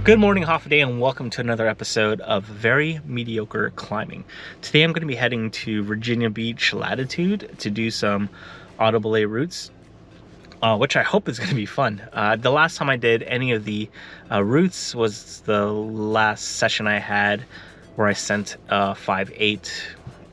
Good morning, Half a Day, and welcome to another episode of Very Mediocre Climbing. Today I'm going to be heading to Virginia Beach Latitude to do some Audible A routes, which I hope is going to be fun. The last time I did any of the routes was the last session I had where I sent 5.8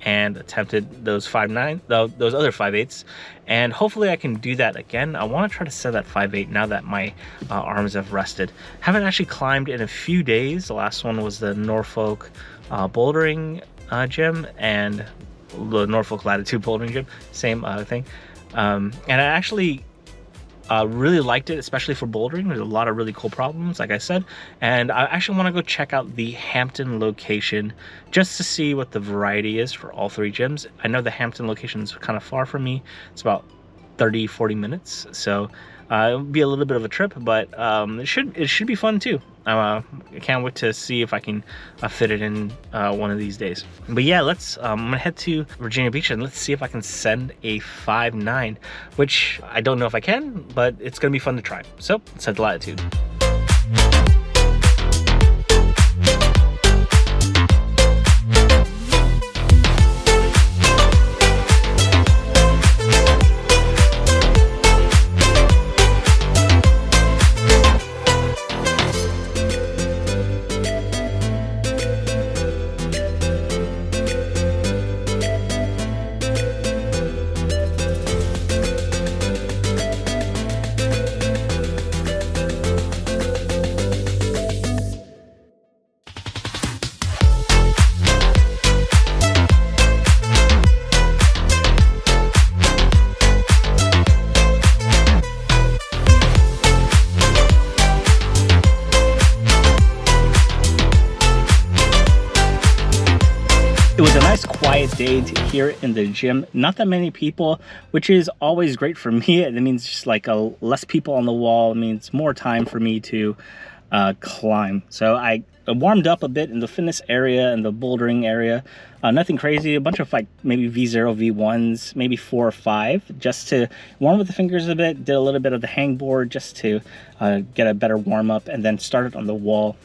and attempted those 5.9, those other 5.8s, and hopefully I can do that again. I want to try to set that 5.8 now that my arms have rested. Haven't actually climbed in a few days. The last one was the Norfolk bouldering gym and the Norfolk Latitude bouldering gym, same thing. And I actually really liked it, especially for bouldering. There's a lot of really cool problems, like I said, and I actually want to go check out the Hampton location just to see what the variety is for all three gyms. I know the Hampton location is kind of far from me. It's about 30-40 minutes, so it'll be a little bit of a trip, but it should be fun too. I can't wait to see if I can fit it in one of these days. But yeah, I'm gonna head to Virginia Beach and let's see if I can send a 5.9, which I don't know if I can, but it's gonna be fun to try. So let's head to Latitude. It was a nice quiet day here in the gym. Not that many people, which is always great for me. It means just like less people on the wall. It means more time for me to climb. So I warmed up a bit in the fitness area and the bouldering area. Nothing crazy, a bunch of like maybe V0, V1s, maybe 4 or 5, just to warm with the fingers a bit. Did a little bit of the hangboard just to get a better warm up, and then started on the wall.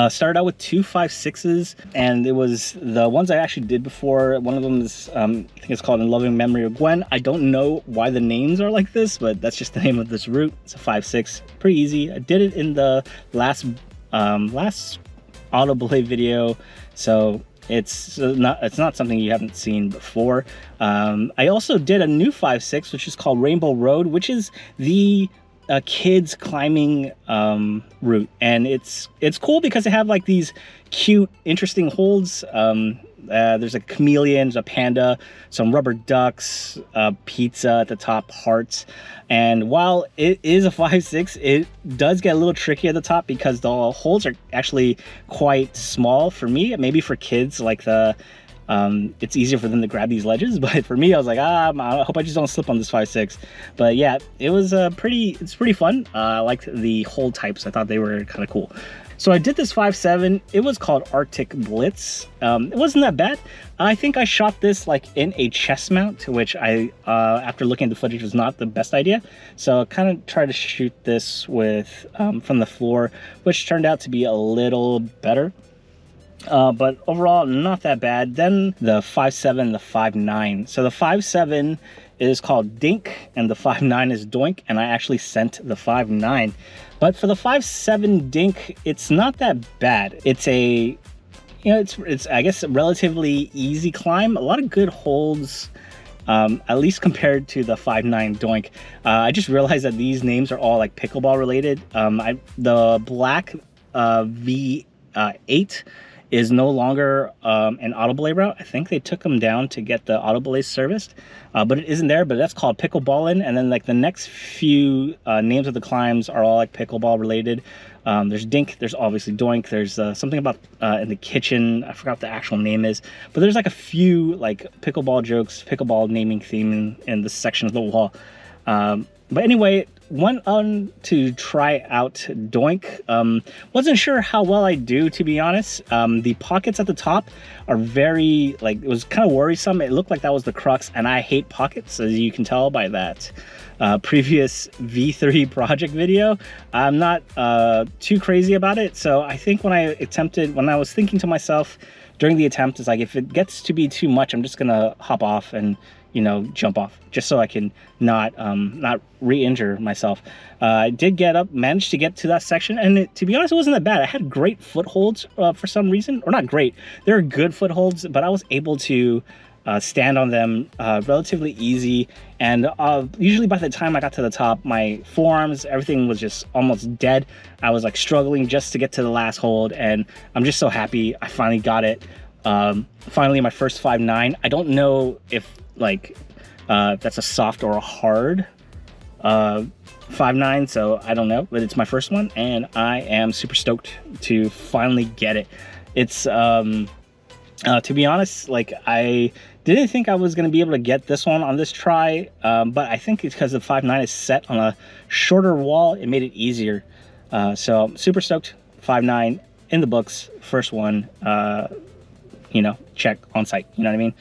Started out with 2 5.6s, and it was the ones I actually did before. One of them is, I think it's called In Loving Memory of Gwen. I don't know why the names are like this, but that's just the name of this route. It's a 5.6, pretty easy. I did it in the last Audible A video, so it's not something you haven't seen before. I also did a new 5.6, which is called Rainbow Road, which is the kids climbing route, and it's cool because they have like these cute, interesting holds. There's a chameleon, a panda, some rubber ducks, pizza at the top, hearts. And while it is a 5.6, it does get a little tricky at the top because the holds are actually quite small for me. Maybe for kids, like it's easier for them to grab these ledges, but for me I was like, I hope I just don't slip on this 5.6. But yeah, it was it's pretty fun. I liked the hold types. I thought they were kind of cool. So I did this 5.7. It was called Arctic Blitz. It wasn't that bad. I think I shot this like in a chest mount, which after looking at the footage, was not the best idea. So I kind of tried to shoot this with from the floor, which turned out to be a little better. But overall, not that bad. Then the 5.7, the 5.9. So the 5.7 is called Dink, and the 5.9 is Doink, and I actually sent the 5.9. But for the 5.7 Dink, it's not that bad. It's it's I guess a relatively easy climb. A lot of good holds, at least compared to the 5.9 Doink. I just realized that these names are all like pickleball related. The black V8 is no longer an Audible A route. I think they took them down to get the Audible A serviced, but it isn't there. But that's called pickleballin'. And then like the next few names of the climbs are all like pickleball related. There's Dink, there's obviously Doink, there's something about in the kitchen. I forgot what the actual name is, but there's like a few like pickleball jokes, pickleball naming theme in this section of the wall. But anyway, went on to try out Doink. Wasn't sure how well I do, to be honest. The pockets at the top are very, like, it was kind of worrisome. It looked like that was the crux, and I hate pockets, as you can tell by that previous V3 project video. I'm not too crazy about it. So I think when I was thinking to myself during the attempt, it's like, if it gets to be too much, I'm just gonna hop off and, you know, jump off, just so I can not re-injure myself. I did manage to get to that section, and to be honest, it wasn't that bad. I had great footholds for some reason, or not great. There are good footholds, but I was able to stand on them relatively easy. And usually by the time I got to the top, my forearms, everything was just almost dead. I was like struggling just to get to the last hold, and I'm just so happy I finally got it. Finally, my first 5.9. I don't know if like that's a soft or a hard 5.9, so I don't know, but it's my first one, and I am super stoked to finally get it. It's to be honest, like, I didn't think I was going to be able to get this one on this try, but I think it's because the 5.9 is set on a shorter wall, it made it easier. So I'm super stoked. 5.9 in the books, first one, you know, check on site, you know what I mean?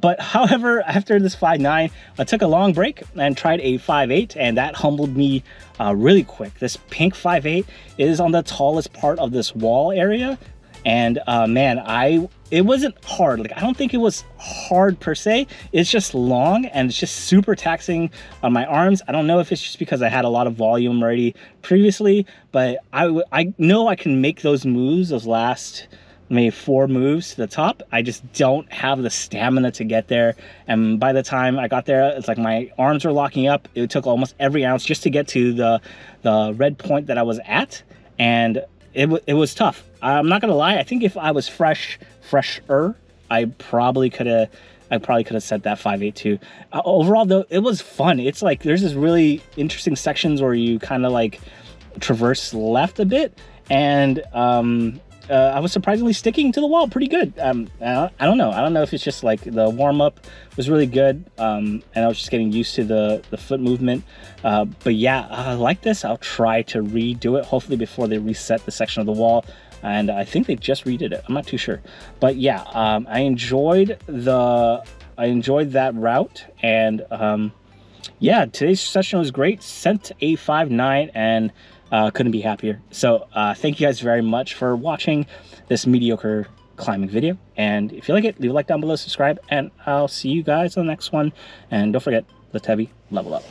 But however, after this 5.9, I took a long break and tried a 5.8, and that humbled me really quick. This pink 5.8 is on the tallest part of this wall area, and man, it wasn't hard. Like, I don't think it was hard per se. It's just long, and it's just super taxing on my arms. I don't know if it's just because I had a lot of volume already previously, but I know I can make those moves, those last maybe 4 moves to the top. I just don't have the stamina to get there, and by the time I got there, it's like my arms were locking up. It took almost every ounce just to get to the red point that I was at, and it was tough. I'm not gonna lie, I think if I was fresher, I probably could have set that 5.8 too. Overall though, it was fun. It's like there's this really interesting sections where you kind of like traverse left a bit, and I was surprisingly sticking to the wall pretty good. I don't know if it's just like the warm-up was really good, and I was just getting used to the foot movement. But yeah, I like this. I'll try to redo it, hopefully before they reset the section of the wall. And I think they just redid it. I'm not too sure. But yeah, I enjoyed that route. And yeah, today's session was great. Sent a 5.9 and couldn't be happier. So thank you guys very much for watching this mediocre climbing video. And if you like it, leave a like down below, subscribe, and I'll see you guys on the next one. And don't forget, lift heavy, level up.